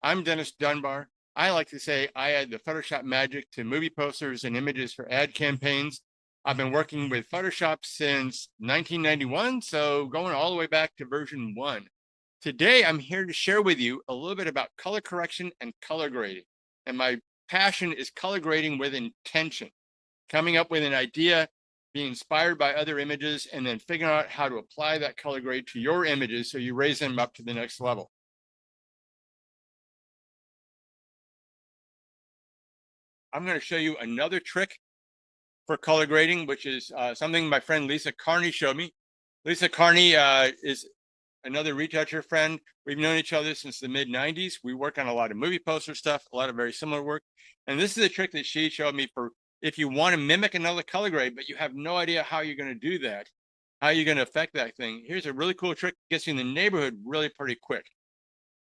I'm Dennis Dunbar. I like to say I add the Photoshop magic to movie posters and images for ad campaigns. I've been working with Photoshop since 1991, so going all the way back to version 1. Today, I'm here to share with you a little bit about color correction and color grading. And my passion is color grading with intention, coming up with an idea, being inspired by other images, and then figuring out how to apply that color grade to your images so you raise them up to the next level. I'm going to show you another trick for color grading, which is something my friend Lisa Carney showed me. Lisa Carney is another retoucher friend. We've known each other since the mid-90s. We work on a lot of movie poster stuff, a lot of very similar work. And this is a trick that she showed me for if you want to mimic another color grade, but you have no idea how you're going to do that, how you're going to affect that thing. Here's a really cool trick that gets you in the neighborhood really pretty quick.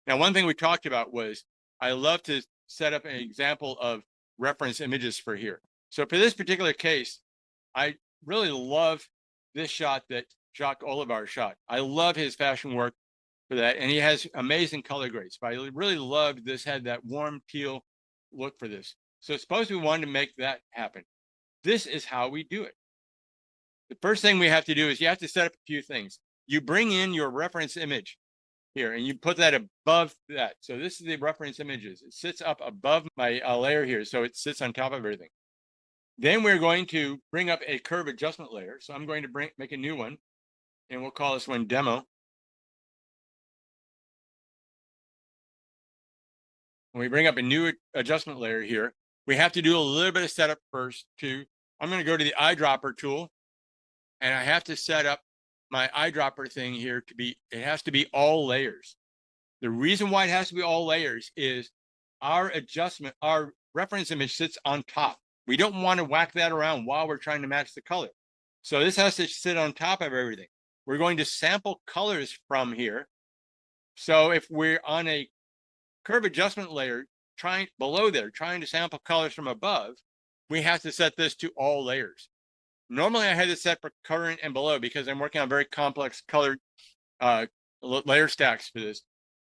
Now, one thing we talked about was I love to set up an example of reference images for here. So for this particular case, I really love this shot that Jacques Olivar shot. I love his fashion work for that. And he has amazing color grades, but I really loved this, had that warm teal look for this. So suppose we wanted to make that happen. This is how we do it. The first thing we have to do is you have to set up a few things. You bring in your reference image here and you put that above that. So this is the reference images. It sits up above my layer here. So it sits on top of everything. Then we're going to bring up a curve adjustment layer. So I'm going to make a new one and we'll call this one demo. When we bring up a new adjustment layer here, we have to do a little bit of setup first too. I'm going to go to the eyedropper tool and I have to set up my eyedropper thing here to be, it has to be all layers. The reason why it has to be all layers is our adjustment, our reference image sits on top. We don't want to whack that around while we're trying to match the color. So this has to sit on top of everything. We're going to sample colors from here. So if we're on a curve adjustment layer, trying to sample colors from above, we have to set this to all layers. Normally I had it set for current and below because I'm working on very complex colored layer stacks for this.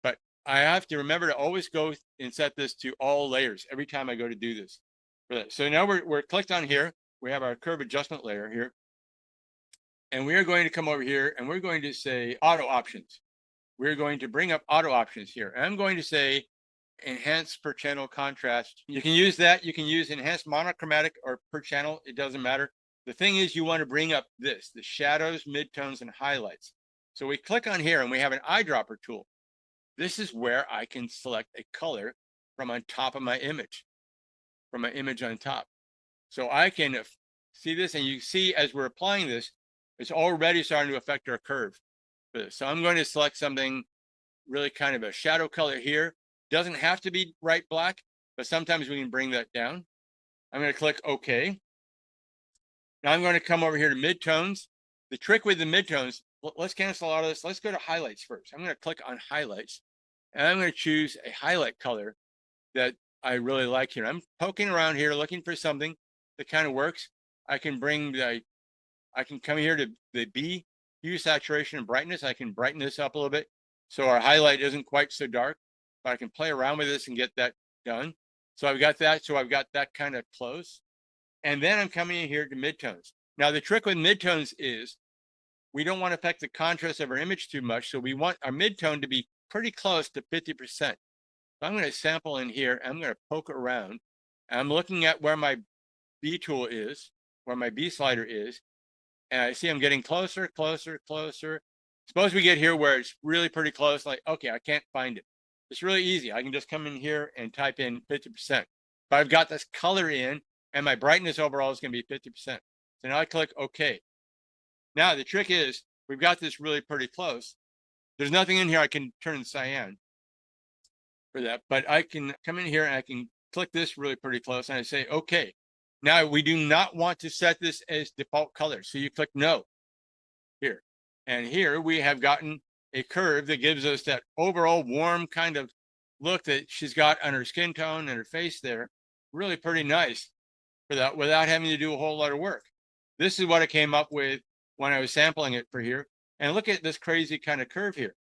But I have to remember to always go and set this to all layers every time I go to do this. So now we're clicked on here. We have our curve adjustment layer here. And we are going to come over here and we're going to say auto options. We're going to bring up auto options here. And I'm going to say enhance per channel contrast. You can use that. You can use enhanced monochromatic or per channel. It doesn't matter. The thing is you want to bring up this, the shadows, midtones, and highlights. So we click on here and we have an eyedropper tool. This is where I can select a color from on top of my image, from my image on top. So I can see this and you see as we're applying this, it's already starting to affect our curve. So I'm going to select something really kind of a shadow color here. Doesn't have to be bright black, but sometimes we can bring that down. I'm going to click OK. Now I'm going to come over here to midtones. The trick with the midtones, let's cancel a lot of this. Let's go to highlights first. I'm going to click on highlights and I'm going to choose a highlight color that I really like here. I'm poking around here looking for something that kind of works. I can come here to the B, hue, saturation, and brightness. I can brighten this up a little bit so our highlight isn't quite so dark, but I can play around with this and get that done. So I've got that. So I've got that kind of close. And then I'm coming in here to midtones. Now the trick with midtones is we don't want to affect the contrast of our image too much. So we want our midtone to be pretty close to 50%. So I'm going to sample in here. I'm going to poke around. I'm looking at where my B tool is, where my B slider is. And I see I'm getting closer, closer, closer. Suppose we get here where it's really pretty close. Like, okay, I can't find it. It's really easy. I can just come in here and type in 50%. But I've got this color in and my brightness overall is going to be 50%. So now I click OK. Now the trick is we've got this really pretty close. There's nothing in here I can turn cyan for that, but I can come in here and I can click this really pretty close and I say OK. Now we do not want to set this as default color. So you click no here. And here we have gotten a curve that gives us that overall warm kind of look that she's got on her skin tone and her face there. Really pretty nice for that without having to do a whole lot of work. This is what I came up with when I was sampling it for here. And look at this crazy kind of curve here.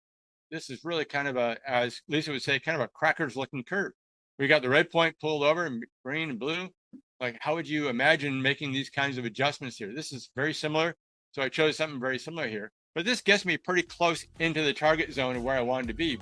this is really kind of a, as Lisa would say, kind of a crackers looking curve. We got the red point pulled over and green and blue. Like, how would you imagine making these kinds of adjustments here? This is very similar. So I chose something very similar here, but this gets me pretty close into the target zone of where I wanted to be.